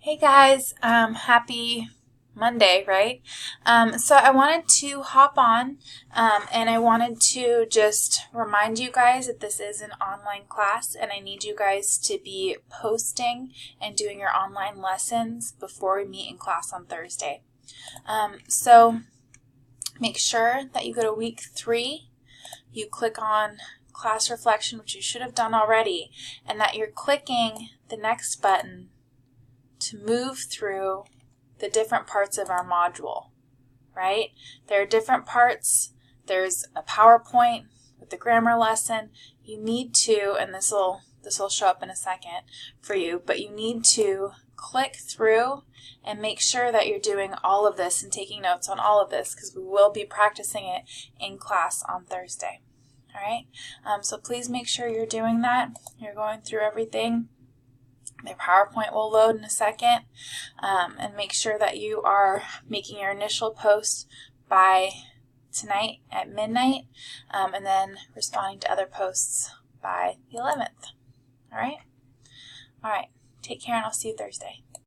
Hey guys, happy Monday, right? So I wanted to hop on and I wanted to just remind you guys that this is an online class and I need you guys to be posting and doing your online lessons before we meet in class on Thursday. So make sure that you go to week 3, you click on class reflection, which you should have done already, and that you're clicking the next button to move through the different parts of our module, right? There are different parts. There's a PowerPoint with the grammar lesson. You need to, and this will show up in a second for you, but you need to click through and make sure that you're doing all of this and taking notes on all of this because we will be practicing it in class on Thursday. All right? So please make sure you're doing that. You're going through everything. The PowerPoint will load in a second, and make sure that you are making your initial post by tonight at midnight, and then responding to other posts by the 11th. All right? All right. Take care, and I'll see you Thursday.